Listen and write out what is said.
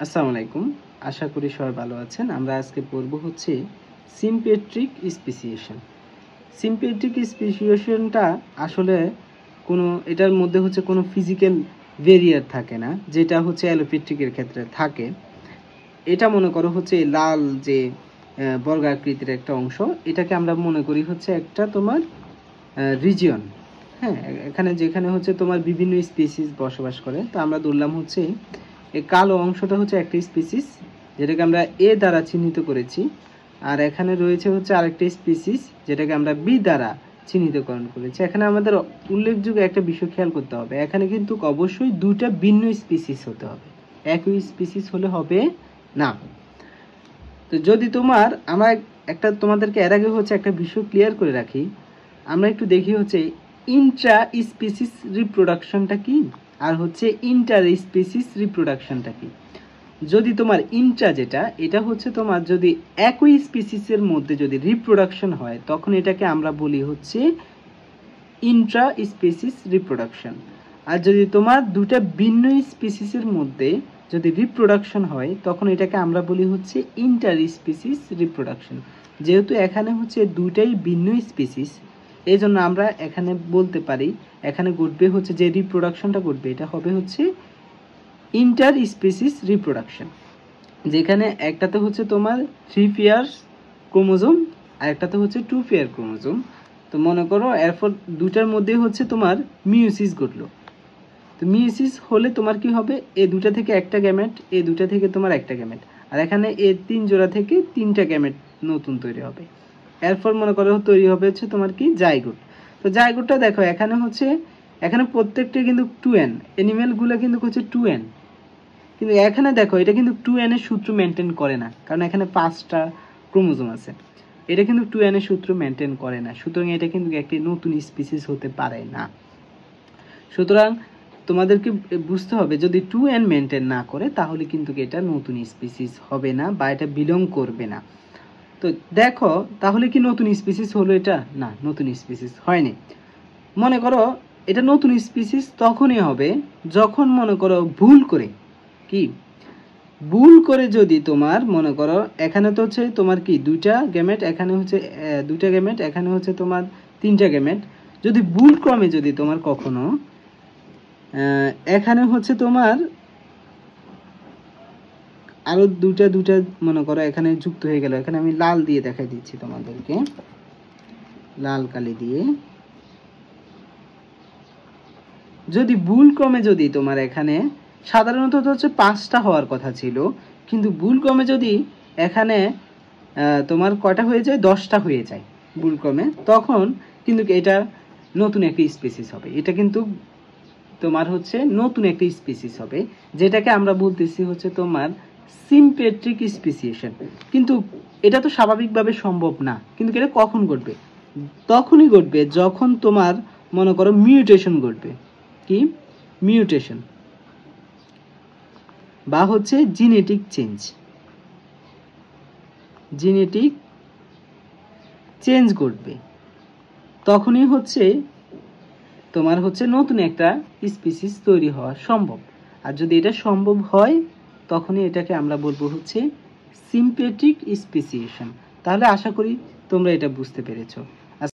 আসসালামু আলাইকুম। আশা করি সবাই ভালো আছেন। আমরা আজকে পড়ব হচ্ছে সিম্পেট্রিক স্পেসিয়েশন। সিম্পেট্রিক স্পেসিয়েশনটা আসলে এটার মধ্যে হচ্ছে কোনো ফিজিক্যাল ভেরিয়ার থাকে না, যেটা হচ্ছে অ্যালোপেট্রিকের ক্ষেত্রে থাকে। এটা মনে করো হচ্ছে লাল যে বর্গাকৃতির একটা অংশ, এটাকে আমরা মনে করি হচ্ছে একটা তোমার রিজিয়ন। হ্যাঁ, যেখানে হচ্ছে তোমার বিভিন্ন স্পিসিস বসবাস করে। তো আমরা ধরলাম হচ্ছে এই কালো অংশটা হচ্ছে একটা স্পিসিস, যেটাকে আমরা এ দ্বারা চিহ্নিত করেছি। আর এখানে রয়েছে হচ্ছে আরেকটা স্পিসিস, যেটাকে আমরা বি দ্বারা চিহ্নিতকরণ করেছি। এখানে আমাদের উল্লেখযোগ্য একটা বিষয় খেয়াল করতে হবে, এখানে কিন্তু অবশ্যই দুইটা ভিন্ন স্পিসিস হতে হবে, একই স্পিসিস হলে হবে না। তো যদি আমরা তোমাদেরকে এর আগে হচ্ছে একটা বিষয় ক্লিয়ার করে রাখি, আমরা একটু দেখি হচ্ছে ইন্ট্রা স্পিসিস রিপ্রোডাকশনটা কি আর হচ্ছে ইন্টার স্পিসিস রিপ্রোডাকশনটা কি। যদি তোমার ইন্ট্রা যেটা, এটা হচ্ছে তোমার যদি একই স্পিসিসের মধ্যে যদি রিপ্রোডাকশন হয়, তখন এটাকে আমরা বলি হচ্ছে ইন্ট্রা স্পিসিস রিপ্রোডাকশন। আর যদি তোমার দুটা ভিন্ন স্পিসিসের মধ্যে যদি রিপ্রোডাকশন হয়, তখন এটাকে আমরা বলি হচ্ছে ইন্টার স্পিসিস রিপ্রোডাকশন। যেহেতু এখানে হচ্ছে দুইটাই ভিন্ন স্পিসিস, এই জন্য আমরা এখানে বলতে পারি এখানে ঘটবে হচ্ছে যে রিপ্রোডাকশনটা ঘটবে, এটা হবে হচ্ছে ইন্টার স্পিসিস রিপ্রোডাকশন। যেখানে একটাতে হচ্ছে তোমার 3 পেয়ার ক্রোমোজোম আর একটাতে হচ্ছে 2 পেয়ার ক্রোমোজোম। তো মনে করো এরপর দুটার মধ্যে হচ্ছে তোমার মিয়োসিস ঘটলো। তো মিয়োসিস হলে তোমার কি হবে, এই দুটা থেকে একটা গ্যামেট, এই দুটা থেকে তোমার একটা গ্যামেট, আর এখানে এই 3 জোড়া থেকে 3টা গ্যামেট নতুন তৈরি হবে। এরপর মনে করো তৈরি হবে হচ্ছে তোমার কি জাইগোট। তো জাইগোটটা দেখো এখানে প্রত্যেকটা কিন্তু 2n, অ্যানিমেলগুলো কিন্তু হচ্ছে 2n, কিন্তু এখানে দেখো এটা কিন্তু 2n এর সূত্র মেনটেন করে না, কারণ এখানে 5টা ক্রোমোজোম আছে। এটা কিন্তু 2n এর সূত্র মেনটেন করে না, সুতরাং এটা কিন্তু একটি নতুন স্পিসিস হতে পারে না। সুতরাং তোমাদেরকে বুঝতে হবে, যদি 2n মেনটেন না করে তাহলে কিন্তু এটা নতুন স্পিসিস হবে না বা এটা বিলং করবে না। তো দেখো তাহলে কি নতুন স্পিসিস হলো? এটা না, নতুন স্পিসিস হয়নি। মনে করো এটা নতুন স্পিসিস তখনই হবে যখন মনে করো ভুল করে যদি তোমার মনে করো এখানে তো হচ্ছে তোমার কি দুইটা গ্যামেট, এখানে হচ্ছে দুইটা গ্যামেট, এখানে হচ্ছে তোমার 3টা গ্যামেট। যদি ভুল ক্রমে যদি তোমার কখনো এখানে হচ্ছে তোমার আরো দুটা মনে করো এখানে যুক্ত হয়ে গেল, এখানে আমি লাল দিয়ে দেখাই দিচ্ছি তোমাদেরকে, লাল কালি দিয়ে। যদি ভুল ক্রমে যদি তোমার এখানে সাধারণত হচ্ছে 5টা হওয়ার কথা ছিল, কিন্তু ভুল ক্রমে যদি এখানে তোমার কয়টা হয়ে যায়, 10টা হয়ে যায় ভুল ক্রমে, তখন কিন্তু এটা নতুন একটা স্পিসিস হবে। এটা কিন্তু তোমার হচ্ছে নতুন একটা স্পিসিস হবে, যেটাকে আমরা বলতেছি হচ্ছে তোমার সিম্পেট্রিক স্পেসিয়েশন। কিন্তু এটা তো স্বাভাবিকভাবে সম্ভব না, কিন্তু এটা কখন ঘটবে? তখনই ঘটবে যখন তোমার মনে করো মিউটেশন ঘটবে। কি মিউটেশন বা হচ্ছে জিনেটিক চেঞ্জ ঘটবে, তখনই হচ্ছে তোমার হচ্ছে নতুন একটা স্পিসিস তৈরি হওয়া সম্ভব। আর যদি এটা সম্ভব হয়, তখনই এটাকে আমরা বলবো হচ্ছে সিম্পেট্রিক স্পেসিয়েশন। তাহলে আশা করি তোমরা এটা বুঝতে পেরেছো।